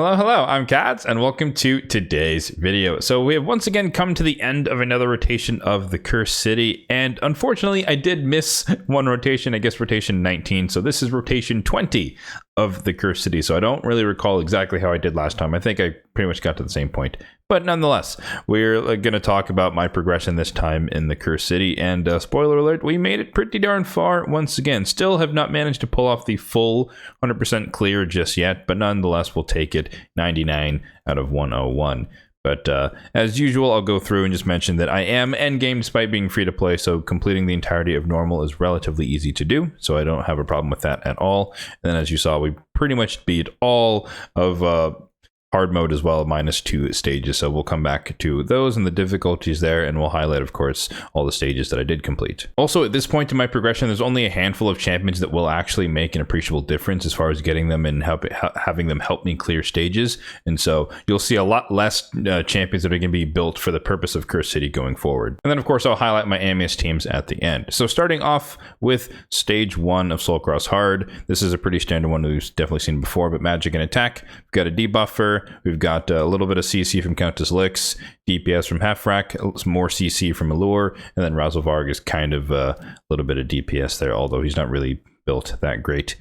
Hello, I'm Kads, and welcome to today's video. So we have once again come to the end of another rotation of the Cursed City, and unfortunately I did miss one rotation, I guess rotation 19, so this is rotation 20 of the Cursed City, so I don't really recall exactly how I did last time. I think I pretty much got to the same point. But nonetheless, we're going to talk about my progression this time in the Cursed City, and spoiler alert, we made it pretty darn far once again. Still have not managed to pull off the full 100% clear just yet, but nonetheless, we'll take it 99 out of 101. But as usual, I'll go through and just mention that I am endgame despite being free to play, so completing the entirety of normal is relatively easy to do, so I don't have a problem with that at all. And then as you saw, we pretty much beat all of hard mode as well, -2 stages, so we'll come back to those and the difficulties there, and we'll highlight, of course, all the stages that I did complete. Also, at this point in my progression, there's only a handful of champions that will actually make an appreciable difference as far as getting them and having them help me clear stages, and so you'll see a lot less champions that are going to be built for the purpose of Cursed City going forward. And then, of course, I'll highlight my Amius teams at the end. So starting off with stage 1 of Soulcross Hard, this is a pretty standard one we've definitely seen before, but magic and attack. We've got a debuffer. We've got a little bit of CC from Countess Lix, DPS from Halfrack, more CC from Allure, and then Razzlevarg is kind of a little bit of DPS there, although he's not really built that great.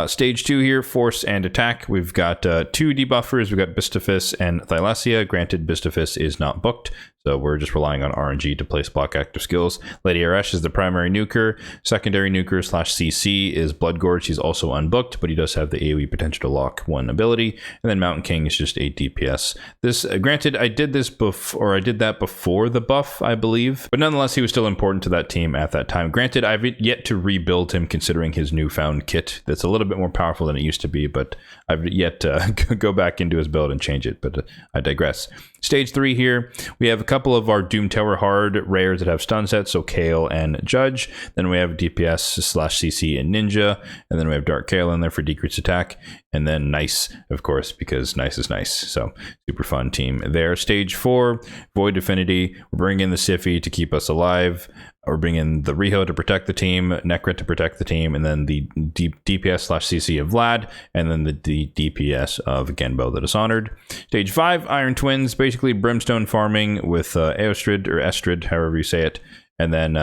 Stage 2 here, Force and Attack. We've got 2 debuffers. We've got Bistafus and Thylacia. Granted, Bistafus is not booked, so we're just relying on RNG to place block active skills. Lady Arash is the primary nuker. Secondary nuker / CC is Bloodgorge. He's also unbooked, but he does have the AoE potential to lock 1 ability. And then Mountain King is just 8 DPS. This, granted, I did that before the buff, I believe, but nonetheless, he was still important to that team at that time. Granted, I've yet to rebuild him considering his newfound kit. That's a little bit more powerful than it used to be, but I've yet to go back into his build and change it, but I digress. Stage 3 here, we have a couple of our Doom Tower Hard rares that have stun sets, so Kale and Judge. Then we have DPS / CC and Ninja, and then we have Dark Kale in there for decreased attack, and then Nice, of course, because Nice is nice, so super fun team there. Stage 4, Void Affinity, we're bringing in the Siffy to keep us alive. We're bringing the Riho to protect the team, Necra to protect the team, and then the DPS / CC of Vlad, and then the DPS of Genbo the Dishonored. Stage 5, Iron Twins, basically Brimstone farming with Eostrid, or Estrid, however you say it, and then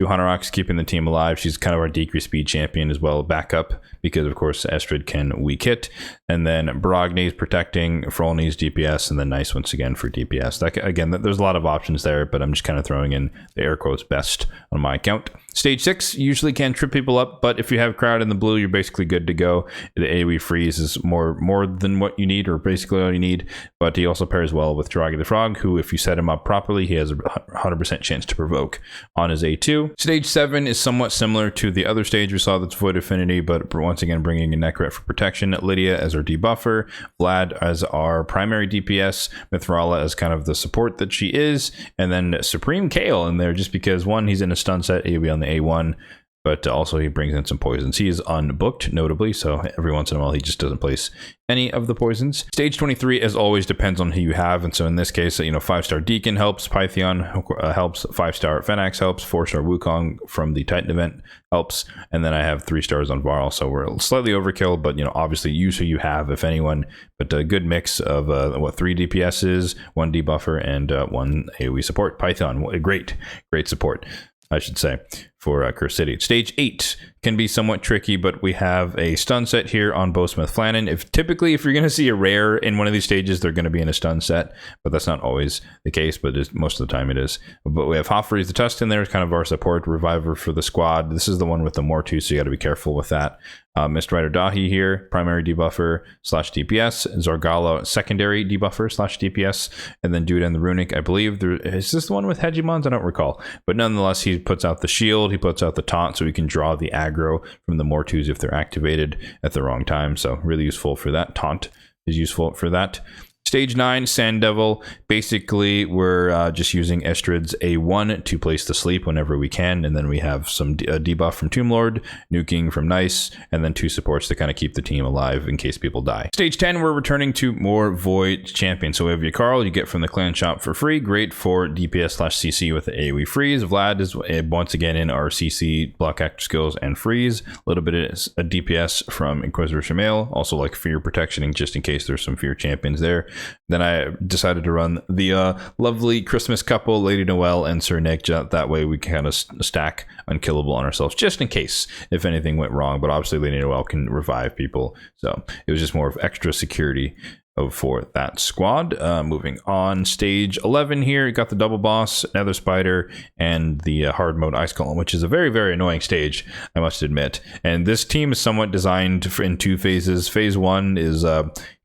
Duhanarak's keeping the team alive. She's kind of our decreased speed champion as well, backup, because of course Estrid can weak hit. And then Brogni's protecting, Frolny's DPS, and then Nice once again for DPS. Again, there's a lot of options there, but I'm just kind of throwing in the air quotes best on my account. Stage 6 usually can trip people up, but if you have Crowd in the blue, you're basically good to go. The AoE freeze is more than what you need, or basically all you need, but he also pairs well with Jiragi the Frog, who, if you set him up properly, he has a 100% chance to provoke on his A2. Stage 7 is somewhat similar to the other stage we saw, that's Void Affinity, but once again bringing in Necret for protection, Lydia as our debuffer, Vlad as our primary DPS, Mithrala as kind of the support that she is, and then Supreme Kale in there just because, one, he's in a stun set, AoE on the A1, but also he brings in some poisons. He is unbooked, notably, so every once in a while he just doesn't place any of the poisons. Stage 23, as always, depends on who you have, and so in this case, 5-star Deacon helps, Pythion helps, 5-star Fenax helps, 4-star Wukong from the Titan event helps, and then I have 3 stars on Varl, so we're slightly overkill, but obviously use who you have, if anyone, but a good mix of 3 DPSs, 1 debuffer, and 1 AoE support. Python, great support, I should say, for Cursed City. Stage 8 can be somewhat tricky, but we have a stun set here on Bowsmith Flannan. Typically, if you're going to see a rare in one of these stages, they're going to be in a stun set, but that's not always the case, but most of the time it is. But we have Hoffery's the Tuscan there, kind of our support reviver for the squad. This is the one with the more 2, so you got to be careful with that. Mist Rider Dahi here, primary debuffer / DPS, Zorgala, secondary debuffer / DPS, and then Dude and the Runic, I believe. Is this the one with Hegemons? I don't recall. But nonetheless, he puts out the shield, he puts out the taunt, so we can draw the aggro from the Mortus if they're activated at the wrong time. So really useful for that. Taunt is useful for that. Stage 9, Sand Devil. Basically, we're just using Estrid's A1 to place to sleep whenever we can, and then we have some debuff from Tomb Lord, nuking from Nice, and then 2 supports to kind of keep the team alive in case people die. Stage 10, we're returning to more Void Champions. So we have Yakarl, you get from the clan shop for free. Great for DPS/CC with the AoE freeze. Vlad is once again in our CC, block active skills, and freeze. A little bit of a DPS from Inquisitor Shamail, also like fear protection just in case there's some fear champions there. Then I decided to run the lovely Christmas couple, Lady Noelle and Sir Nick. That way we can kind of stack unkillable on ourselves just in case if anything went wrong. But obviously Lady Noelle can revive people, so it was just more of extra security for that squad. Moving on, stage 11 here, you got the double boss, Nether Spider, and the hard mode Ice Golem, which is a very, very annoying stage, I must admit. And this team is somewhat designed in 2 phases. Phase 1 is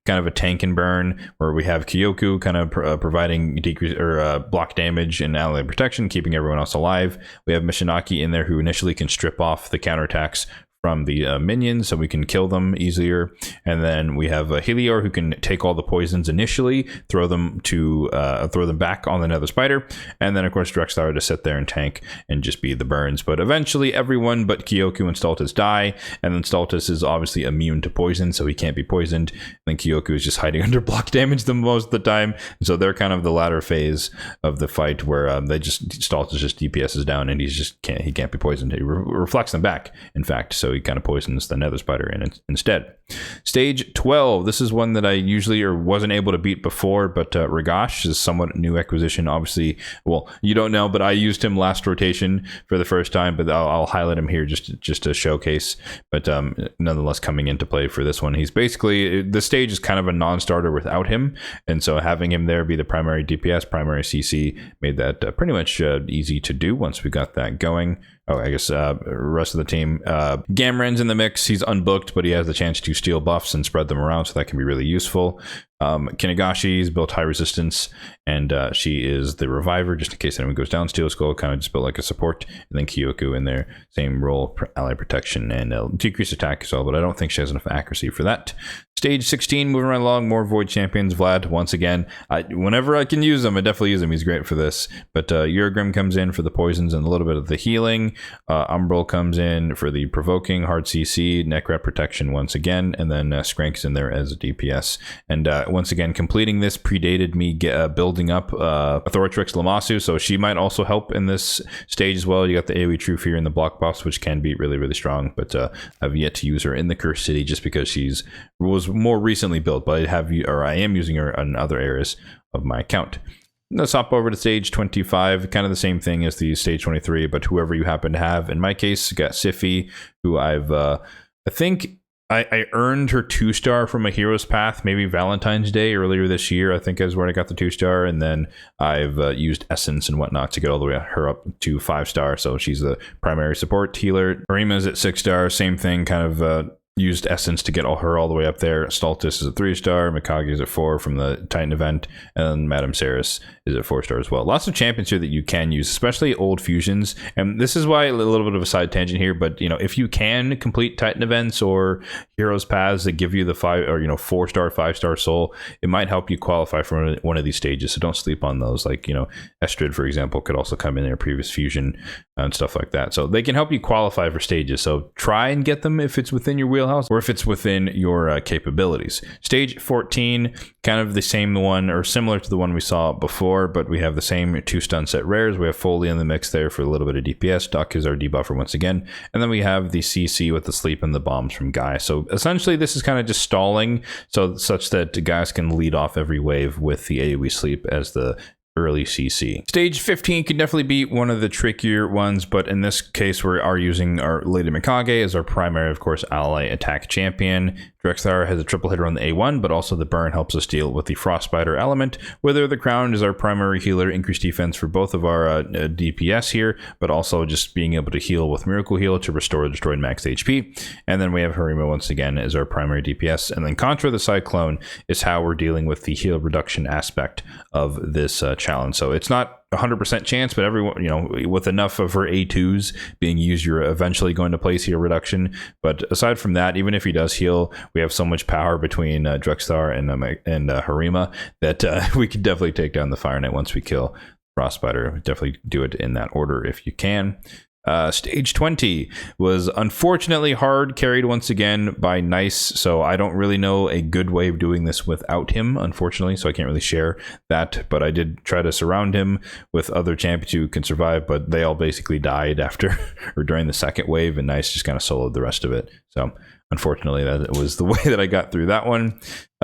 kind of a tank and burn, where we have Kyoku kind of providing decrease or block damage and ally protection, keeping everyone else alive. We have Mishinaki in there, who initially can strip off the counterattacks from the minions, so we can kill them easier. And then we have Helior, who can take all the poisons initially, throw them back on the Nether Spider, and then of course Drexthar to sit there and tank and just be the burns. But eventually everyone but Kyoku and Stultus die, and then Stultus is obviously immune to poison, so he can't be poisoned. And then Kyoku is just hiding under block damage the most of the time, and so they're kind of the latter phase of the fight where Stultus just DPS is down, and he can't be poisoned. He reflects them back, in fact, so he kind of poisons the Nether Spider instead. Stage 12, this is one that I usually wasn't able to beat before, but Ragash is somewhat new acquisition. Obviously, well, you don't know, but I used him last rotation for the first time, but I'll highlight him here just to showcase. But nonetheless, coming into play for this one, he's basically, the stage is kind of a non-starter without him, and so having him there be the primary DPS, primary CC, made that pretty much easy to do once we got that going. Oh, I guess rest of the team. Gamren's in the mix. He's unbooked, but he has the chance to steal buffs and spread them around, so that can be really useful. Kinegashi's built high resistance, and she is the reviver, just in case anyone goes down. Steel Skull kind of just built like a support, and then Kyoku in there, same role, ally protection, and decreased attack as well, but I don't think she has enough accuracy for that. Stage 16, moving right along, more Void Champions. Vlad, once again, whenever I can use him, I definitely use him. He's great for this. But Urgrim comes in for the poisons and a little bit of the healing. Umbral comes in for the provoking, hard CC, Necrat protection once again, and then Skrank's in there as a DPS. And once again, completing this predated me building up Authortrix Lamasu, so she might also help in this stage as well. You got the AoE True Fear in the block buffs, which can be really, really strong, but I've yet to use her in the Cursed City just because was more recently built, but I am using her in other areas of my account. Let's hop over to stage 25, kind of the same thing as the stage 23, but whoever you happen to have. In my case, got Sify, who I think I earned her 2-star from a Hero's Path, maybe Valentine's Day earlier this year, I think is where I got the 2-star, and then I've used Essence and whatnot to get all the way her up to 5-star, so she's the primary support healer. Marima's at 6-star, same thing, kind of used Essence to get her all the way up there. Stultus is a 3-star, Mikage is at 4 from the Titan event, and then Madame Saris is at 4-star as well. Lots of champions here that you can use, especially old fusions. And this is why a little bit of a side tangent here, but if you can complete Titan events or Heroes Paths that give you the 4-star, 5-star soul, it might help you qualify for one of these stages. So don't sleep on those. Like, Estrid, for example, could also come in their previous fusion and stuff like that. So they can help you qualify for stages. So try and get them if it's within your wheelhouse or if it's within your capabilities. Stage 14, kind of the same one or similar to the one we saw before, but we have the same 2 stun set rares. We have Foley in the mix there for a little bit of DPS. Duck is our debuffer once again. And then we have the CC with the sleep and the bombs from Guy. So essentially this is kind of just stalling, so such that guys can lead off every wave with the AoE sleep as the early CC. Stage 15 could definitely be one of the trickier ones, but in this case we are using our Lady Mikage as our primary, of course, ally attack champion. Drexthar has a triple hitter on the A1, but also the burn helps us deal with the Frostbiter element. Wither the Crown is our primary healer, increased defense for both of our DPS here, but also just being able to heal with Miracle Heal to restore destroyed max HP. And then we have Harima once again as our primary DPS. And then Contra the Cyclone is how we're dealing with the heal reduction aspect of this challenge. So it's not 100% chance, but everyone, you know, with enough of her A2s being used, you're eventually going to place heal reduction. But aside from that, even if he does heal, we have so much power between Drexthar and Harima that we can definitely take down the Fire Knight once we kill Frostbiter. Definitely do it in that order if you can. Stage 20 was unfortunately hard carried once again by Nice, so I don't really know a good way of doing this without him, unfortunately, so I can't really share that, but I did try to surround him with other champions who can survive, but they all basically died after or during the second wave, and Nice just kind of soloed the rest of it. So unfortunately, that was the way that I got through that one.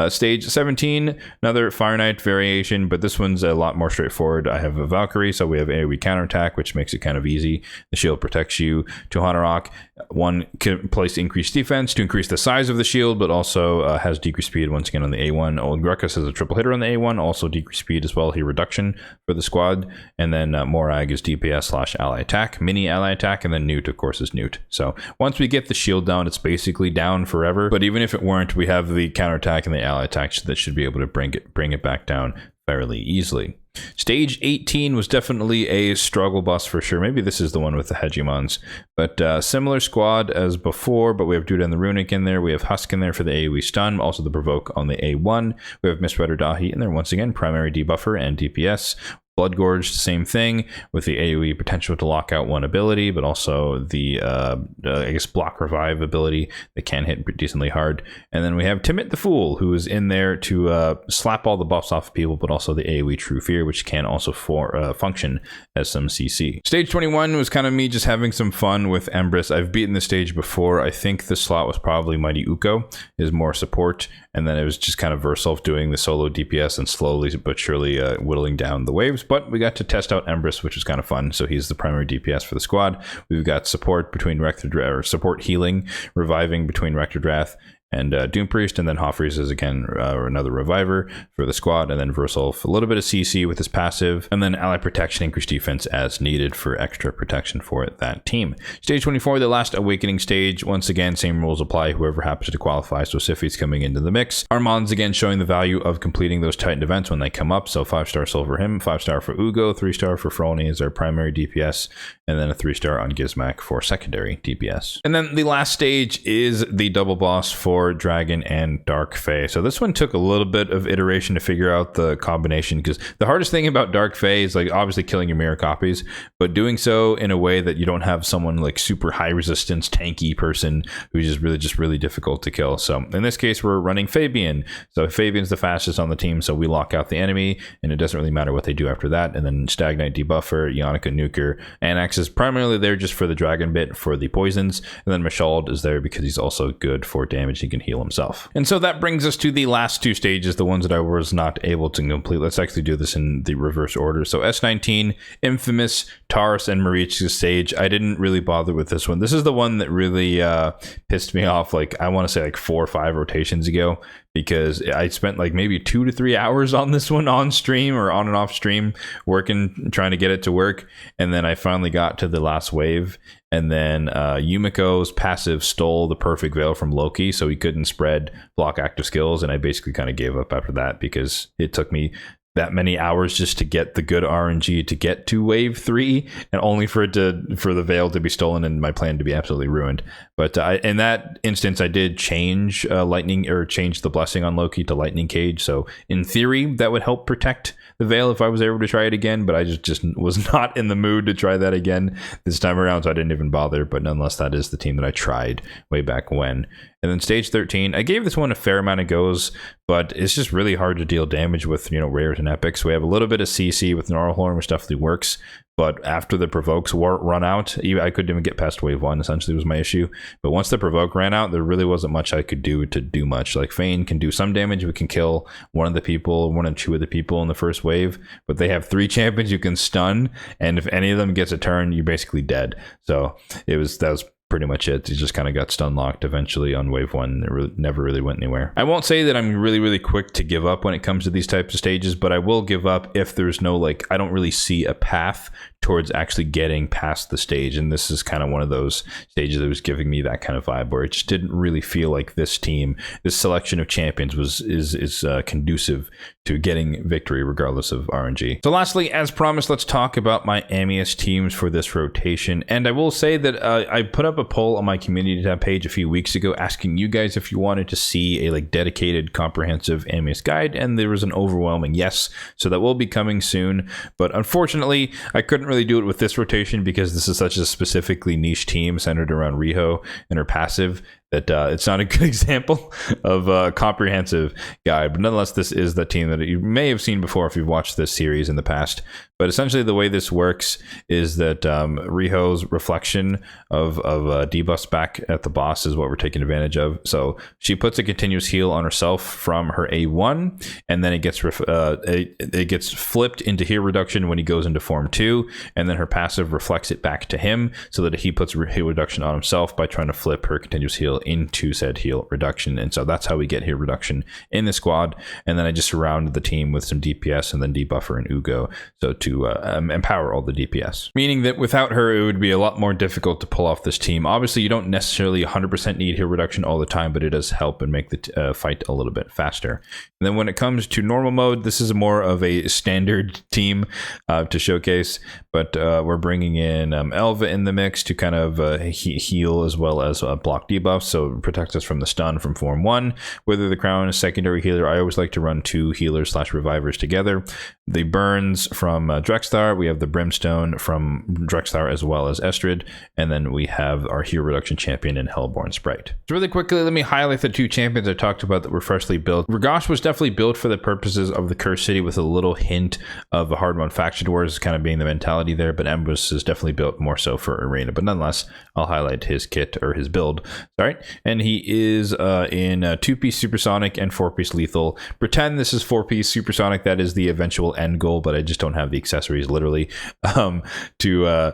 Stage 17, another Fire Knight variation, but this one's a lot more straightforward. I have a Valkyrie, so we have AoE counterattack, which makes it kind of easy. The shield protects you. To Hanorok, one can place increased defense to increase the size of the shield, but also has decreased speed once again on the A1. Old Grekus has a triple hitter on the A1, also decreased speed as well, heal reduction for the squad. And then Morag is DPS / ally attack, mini ally attack, and then Newt, of course, is Newt. So once we get the shield down, it's basically down forever. But even if it weren't, we have the counterattack and the ally attack that should be able to bring it back down fairly easily. Stage 18 was definitely a struggle boss for sure. Maybe this is the one with the hegemons, but similar squad as before, but we have Duda and the Runic in there. We have Husk in there for the AoE stun, also the provoke on the A1. We have Mistweather Dahi in there once again, primary debuffer and DPS. Blood Gorge, same thing, with the AoE potential to lock out one ability, but also the, I guess, block revive ability that can hit decently hard. And then we have Timit the Fool, who is in there to slap all the buffs off of people, but also the AoE True Fear, which can also function as some CC. Stage 21 was kind of me just having some fun with Empress. I've beaten this stage before. I think the slot was probably Mighty Uko, is more support, and then it was just kind of Verself doing the solo DPS and slowly but surely whittling down the waves. But we got to test out Empress, which was kind of fun. So he's the primary DPS for the squad. We've got support between or support healing, reviving between Rectordrath and Doom Priest, and then Hoffreeze is again another reviver for the squad, and then Verself a little bit of CC with his passive, and then ally protection, increased defense as needed for extra protection for that team. Stage 24, the last awakening stage. Once again, same rules apply, whoever happens to qualify, so Siphi's coming into the mix. Armand's again showing the value of completing those Titan events when they come up, so 5-star silver him, 5-star for Ugo, 3-star for Frolny as our primary DPS, and then a 3-star on Gizmak for secondary DPS. And then the last stage is the double boss for Dragon and Dark Fae. So this one took a little bit of iteration to figure out the combination, because the hardest thing about Dark Fae is like obviously killing your mirror copies, but doing so in a way that you don't have someone like super high resistance tanky person who's just really difficult to kill. So in this case we're running Fabian. So Fabian's the fastest on the team, so we lock out the enemy and it doesn't really matter what they do after that. And then Stagnite debuffer, Yannicka nuker, Anax is primarily there just for the dragon bit for the poisons, and then Mashald is there because he's also good for damage. He can heal himself. And so that brings us to the last two stages, the ones that I was not able to complete. Let's actually do this in the reverse order. So S19, Infamous, Taurus, and Marich's stage. I didn't really bother with this one. This is the one that really pissed me off, like I want to say like 4 or 5 rotations ago, because I spent like maybe 2 to 3 hours on this one on stream or on and off stream working, trying to get it to work. And then I finally got to the last wave, and then Yumiko's passive stole the perfect veil from Loki, so he couldn't spread block active skills, and I basically kind of gave up after that because it took me that many hours just to get the good RNG to get to wave 3, and only for the veil to be stolen and my plan to be absolutely ruined. But in that instance, I did change change the blessing on Loki to Lightning Cage. So in theory, that would help protect the veil if I was able to try it again. But I just was not in the mood to try that again this time around, so I didn't even bother. But nonetheless, that is the team that I tried way back when. And then stage 13, I gave this one a fair amount of goes, but it's just really hard to deal damage with, rares and epics. We have a little bit of CC with Gnarlhorn, which definitely works, but after the provokes run out, I couldn't even get past wave 1, essentially was my issue. But once the provoke ran out, there really wasn't much I could do to do much. Like Fane can do some damage, we can kill one or 2 of the people in the first wave, but they have 3 champions you can stun, and if any of them gets a turn, you're basically dead. So that was pretty much it. He just kind of got stun locked eventually on wave 1. It never really went anywhere. I won't say that I'm really quick to give up when it comes to these types of stages, but I will give up if there's no, I don't really see a path towards actually getting past the stage. And this is kind of one of those stages that was giving me that kind of vibe where it just didn't really feel like this team, this selection of champions is conducive to getting victory regardless of RNG. So lastly, as promised, let's talk about my Amius teams for this rotation. And I will say that I put up a poll on my community tab page a few weeks ago asking you guys if you wanted to see a like dedicated comprehensive Amius guide, and there was an overwhelming yes. So that will be coming soon, but unfortunately I couldn't really do it with this rotation because this is such a specifically niche team centered around Riho and her passive that it's not a good example of a comprehensive guide. But nonetheless, this is the team that you may have seen before if you've watched this series in the past. But essentially the way this works is that Riho's reflection of debuffs back at the boss is what we're taking advantage of. So she puts a continuous heal on herself from her A1, and then it gets flipped into heal reduction when he goes into form 2, and then her passive reflects it back to him so that he puts heal reduction on himself by trying to flip her continuous heal into said heal reduction. And so that's how we get heal reduction in the squad. And then I just surrounded the team with some DPS and then debuffer and Ugo, so to empower all the DPS, meaning that without her it would be a lot more difficult to pull off this team. Obviously you don't necessarily 100% need heal reduction all the time, but it does help and make the fight a little bit faster. And then when it comes to normal mode, this is more of a standard team to showcase, but we're bringing in Elva in the mix to kind of heal as well as block debuffs, so it protects us from the stun from form 1. Whether the crown is secondary healer, I always like to run 2 healers / revivers together. The burns from Drexthar, we have the brimstone from Drexthar as well as Estrid, and then we have our heal reduction champion in Hellborn Sprite. So really quickly, let me highlight the 2 champions I talked about that were freshly built. Rigosh was definitely built for the purposes of the Cursed City with a little hint of a hard mode faction wars kind of being the mentality there, but Amius is definitely built more so for arena. But nonetheless, I'll highlight his kit or his build. Sorry, and he is in 2-piece supersonic and 4-piece lethal. Pretend this is 4-piece supersonic, that is the eventual end goal, but I just don't have the accessories literally to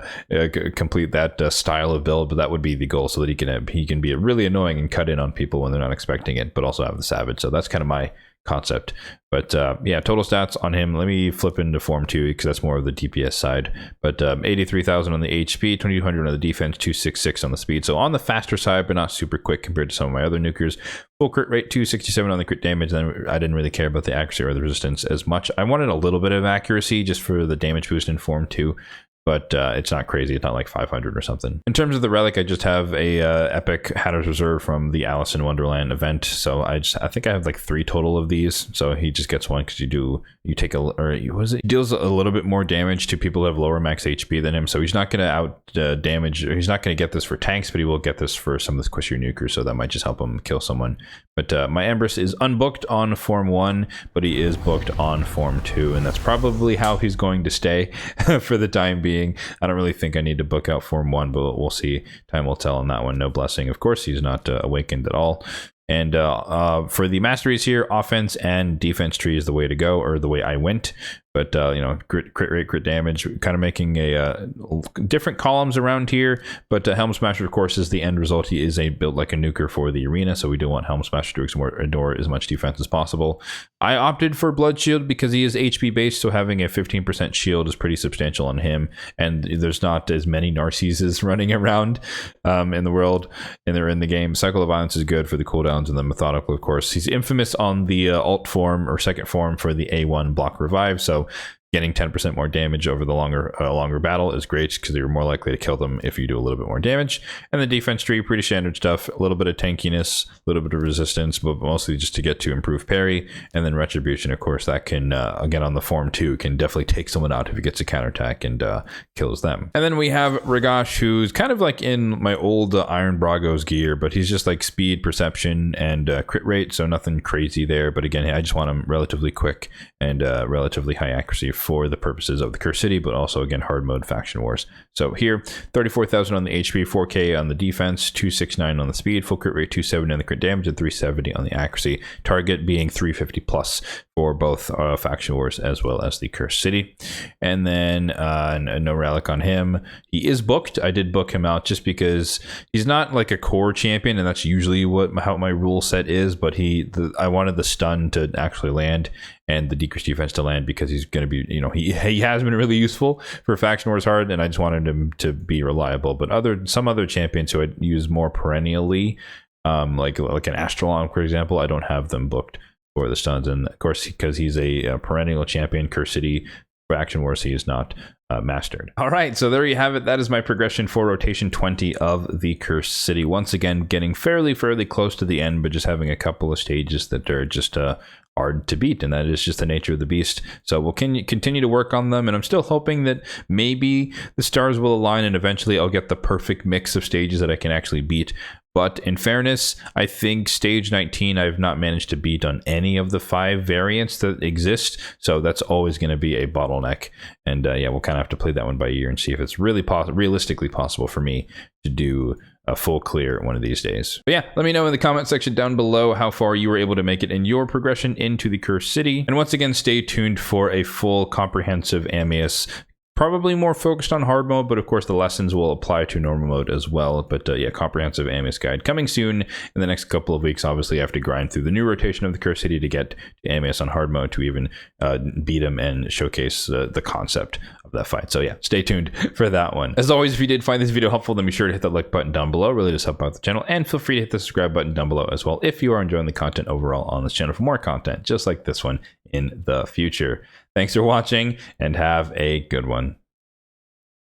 complete that style of build, but that would be the goal, so that he can be really annoying and cut in on people when they're not expecting it, but also have the savage. So that's kind of my concept. But yeah, total stats on him, let me flip into form 2 because that's more of the DPS side, but 83,000 on the HP, 2200 on the defense, 266 on the speed, so on the faster side but not super quick compared to some of my other nukers. Full crit rate, 267 on the crit damage. Then I didn't really care about the accuracy or the resistance as much. I wanted a little bit of accuracy just for the damage boost in form 2, but it's not crazy. It's not like 500 or something. In terms of the relic, I just have a epic Hatter's Reserve from the Alice in Wonderland event. So I think I have like 3 total of these. So he just gets one because you take a, or what is it? He deals a little bit more damage to people who have lower max HP than him. So he's not going to out damage, or he's not going to get this for tanks, but he will get this for some of the squishier nukers. So that might just help him kill someone. But my Empress is unbooked on form 1, but he is booked on form 2. And that's probably how he's going to stay for the time being. I don't really think I need to book out form 1, but we'll see. Time will tell on that one. No blessing, of course. He's not awakened at all. And for the masteries here, offense and defense tree is the way to go, or the way I went. But you know, crit rate, crit damage, kind of making a different columns around here. But Helm Smasher, of course, is the end result. He is built like a nuker for the arena, so we do want Helm Smasher to ignore as much defense as possible. I opted for Blood Shield because he is HP based, so having a 15% shield is pretty substantial on him. And there's not as many Narcissus running around in the world, and they're in the game. Cycle of Violence is good for the cooldowns, and then Methodical, of course. He's infamous on the alt form or second form for the A1 block revive, so getting 10% more damage over the longer battle is great because you're more likely to kill them if you do a little bit more damage. And the defense tree, pretty standard stuff, a little bit of tankiness, a little bit of resistance, but mostly just to get to improve parry. And then retribution, of course, that can again on the form 2 can definitely take someone out if he gets a counterattack and kills them. And then we have Rigosh, who's kind of like in my old Iron Bragos gear, but he's just like speed, perception, and crit rate, so nothing crazy there. But again, I just want him relatively quick and relatively high accuracy for the purposes of the Cursed City, but also again hard mode faction wars. So here, 34,000 on the HP, 4k on the defense, 269 on the speed, full crit rate, 270 on the crit damage, and 370 on the accuracy. Target being 350 plus for both Faction Wars as well as the Cursed City. And then no relic on him. He is booked. I did book him out just because he's not like a core champion, and that's usually how my rule set is, but I wanted the stun to actually land and the decreased defense to land, because he's going to be, he has been really useful for Faction Wars hard, and I just wanted him to be reliable. But some other champions who I use more perennially, like an Astrolon, for example, I don't have them booked for the stuns. And of course, because he's a perennial champion, Cursed City Faction Wars, he is not mastered. All right, so there you have it. That is my progression for rotation 20 of the Cursed City. Once again, getting fairly close to the end, but just having a couple of stages that are just hard to beat, and that is just the nature of the beast. So we'll continue to work on them, and I'm still hoping that maybe the stars will align and eventually I'll get the perfect mix of stages that I can actually beat. But in fairness, I think stage 19 I've not managed to beat on any of the 5 variants that exist, so that's always going to be a bottleneck. And yeah, we'll kind of have to play that one by ear and see if it's really realistically possible for me to do a full clear one of these days. But yeah, let me know in the comment section down below how far you were able to make it in your progression into the Cursed City. And once again, stay tuned for a full comprehensive Amius, probably more focused on hard mode, but of course the lessons will apply to normal mode as well. But yeah, comprehensive Amius guide coming soon in the next couple of weeks. Obviously I have to grind through the new rotation of the Cursed City to get to Amius on hard mode to even beat him and showcase the concept of that fight. So yeah, stay tuned for that one. As always, if you did find this video helpful, then be sure to hit that like button down below. It really does help out the channel, and feel free to hit the subscribe button down below as well if you are enjoying the content overall on this channel for more content just like this one in the future. Thanks for watching, and have a good one.